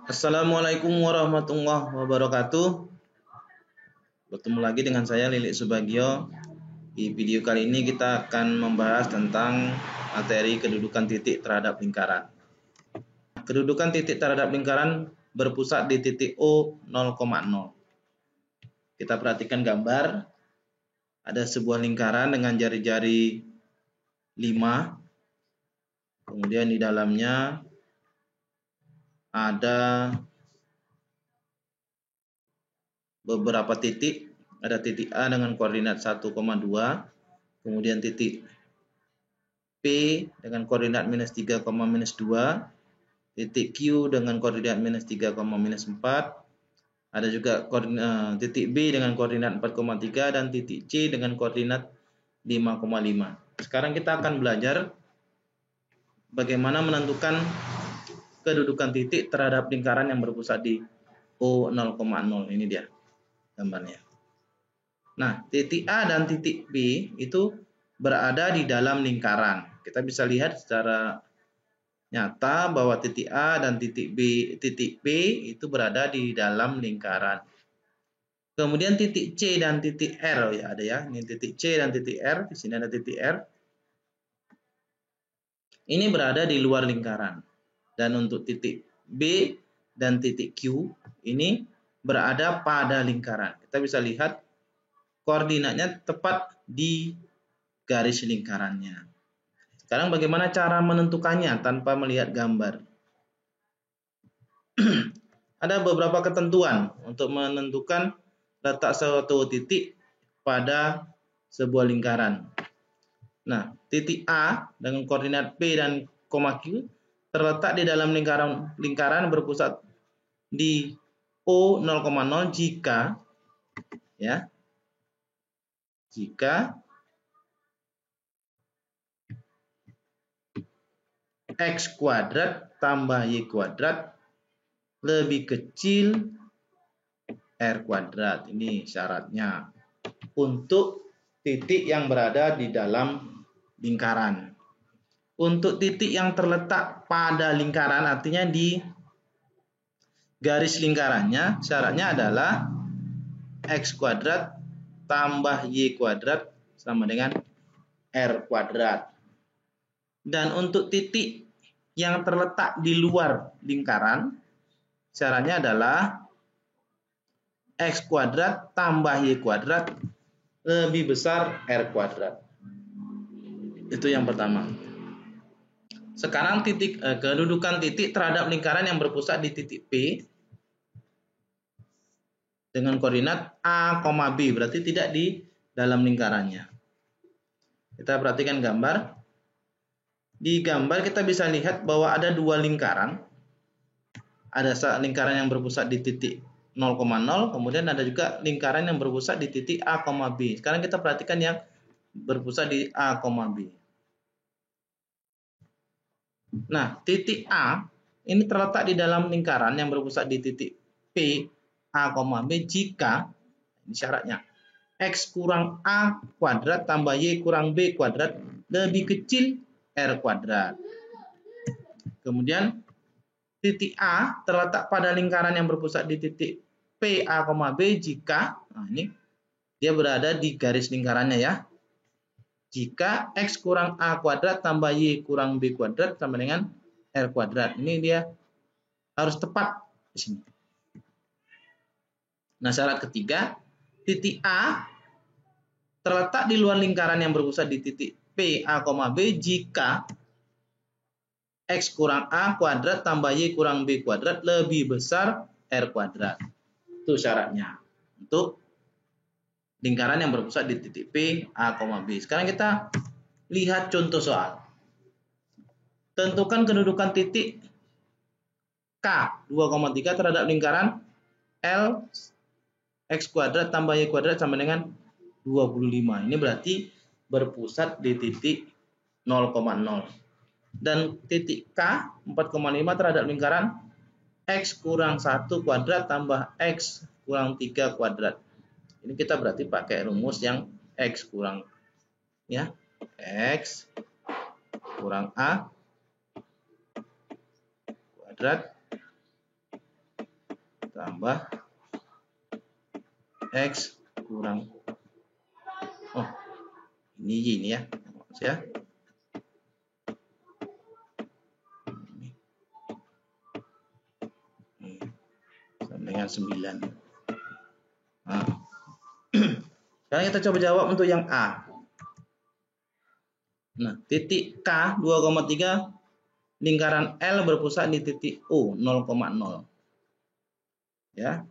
Assalamualaikum warahmatullahi wabarakatuh. Bertemu lagi dengan saya Lilik Subagio. Di video kali ini kita akan membahas tentang materi kedudukan titik terhadap lingkaran. Kedudukan titik terhadap lingkaran berpusat di titik O 0,0. Kita perhatikan gambar. Ada sebuah lingkaran dengan jari-jari 5. Kemudian di dalamnya ada beberapa titik. Ada titik A dengan koordinat 1,2, kemudian titik P dengan koordinat minus 3, minus 2, titik Q dengan koordinat minus 3, minus 4, ada juga titik B dengan koordinat 4,3 dan titik C dengan koordinat 5,5. Sekarang kita akan belajar bagaimana menentukan kedudukan titik terhadap lingkaran yang berpusat di O 0,0. Ini dia gambarnya. Nah, titik A dan titik B itu berada di dalam lingkaran. Kita bisa lihat secara nyata bahwa titik A dan titik B itu berada di dalam lingkaran. Kemudian titik C dan titik R ya ada ya. Ini titik C dan titik R, di sini ada titik R. Ini berada di luar lingkaran. Dan untuk titik B dan titik Q ini berada pada lingkaran. Kita bisa lihat koordinatnya tepat di garis lingkarannya. Sekarang bagaimana cara menentukannya tanpa melihat gambar? Ada beberapa ketentuan untuk menentukan letak suatu titik pada sebuah lingkaran. Nah, titik A dengan koordinat P dan Q terletak di dalam lingkaran berpusat di O 0,0 jika X kuadrat tambah Y kuadrat lebih kecil R kuadrat. Ini syaratnya untuk titik yang berada di dalam lingkaran. Untuk titik yang terletak pada lingkaran, artinya di garis lingkarannya, syaratnya adalah X kuadrat tambah Y kuadrat sama dengan R kuadrat. Dan untuk titik yang terletak di luar lingkaran, syaratnya adalah X kuadrat tambah Y kuadrat lebih besar R kuadrat. Itu yang pertama. Sekarang kedudukan titik terhadap lingkaran yang berpusat di titik P dengan koordinat A, B, berarti tidak di dalam lingkarannya. Kita perhatikan gambar. Di gambar kita bisa lihat bahwa ada dua lingkaran. Ada lingkaran yang berpusat di titik 0,0, kemudian ada juga lingkaran yang berpusat di titik A, B. Sekarang kita perhatikan yang berpusat di A, B. Nah, titik A ini terletak di dalam lingkaran yang berpusat di titik P, A, B jika, ini syaratnya, X kurang A kuadrat tambah Y kurang B kuadrat lebih kecil R kuadrat. Kemudian titik A terletak pada lingkaran yang berpusat di titik P, A, B jika, nah ini dia berada di garis lingkarannya ya. Jika X kurang A kuadrat tambah Y kurang B kuadrat sama dengan R kuadrat. Ini dia harus tepat di sini. Nah, syarat ketiga, titik A terletak di luar lingkaran yang berpusat di titik P, A, B jika X kurang A kuadrat tambah Y kurang B kuadrat lebih besar R kuadrat. Itu syaratnya untuk lingkaran yang berpusat di titik P, A, B. Sekarang kita lihat contoh soal. Tentukan kedudukan titik K 2,3 terhadap lingkaran L X kuadrat tambah Y kuadrat sama dengan 25. Ini berarti berpusat di titik 0,0. Dan titik K 4,5 terhadap lingkaran X kurang 1 kuadrat tambah X kurang 3 kuadrat. Ini kita berarti pakai rumus yang X kurang X kurang A kuadrat tambah X kurang, oh ini Y ini ya, sama dengan 9. Nah. Sekarang kita coba jawab untuk yang A. Nah, titik K 2,3, lingkaran L berpusat di titik O 0,0. Ya.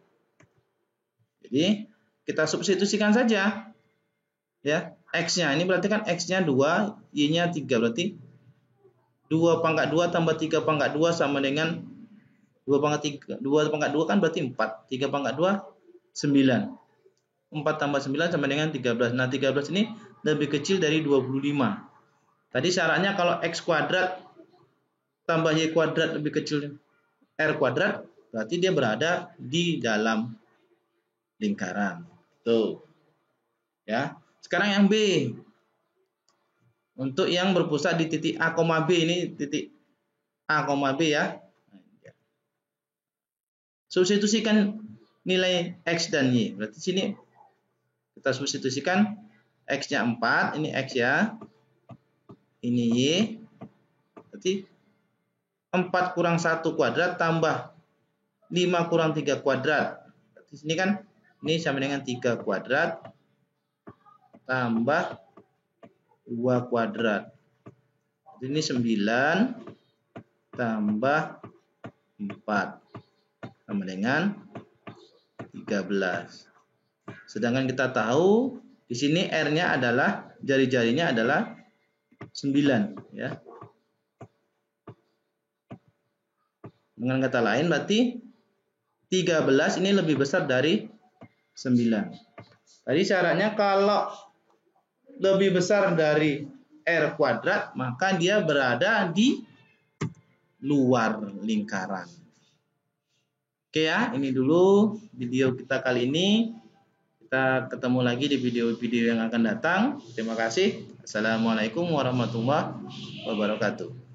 Jadi kita substitusikan saja. Ya, X-nya ini berarti kan X-nya 2, Y-nya 3, berarti 2 pangkat 2 tambah 3 pangkat 2 sama dengan 2 pangkat 3. 2 pangkat 2 kan berarti 4. 3 pangkat 2 9. 4 tambah 9 sama dengan 13. Nah, 13 ini lebih kecil dari 25. Tadi syaratnya kalau X kuadrat tambah Y kuadrat lebih kecil R kuadrat, berarti dia berada di dalam lingkaran. Tuh. Ya. Sekarang yang B. Untuk yang berpusat di titik A, B, ini titik A, B ya. Substitusikan nilai X dan Y. Berarti sini kita substitusikan X-nya 4, ini X ya. Ini Y. Berarti 4 kurang 1 kuadrat tambah 5 kurang 3 kuadrat. Di sini kan ini sama dengan 3 kuadrat tambah 2 kuadrat. Ini 9 tambah 4 sama dengan 13. Sedangkan kita tahu di sini R-nya adalah, jari-jarinya adalah 9 ya. Dengan kata lain berarti 13 ini lebih besar dari 9. Tadi syaratnya kalau lebih besar dari R kuadrat, maka dia berada di luar lingkaran. Oke ya, ini dulu video kita kali ini. Kita ketemu lagi di video-video yang akan datang. Terima kasih. Assalamualaikum warahmatullahi wabarakatuh.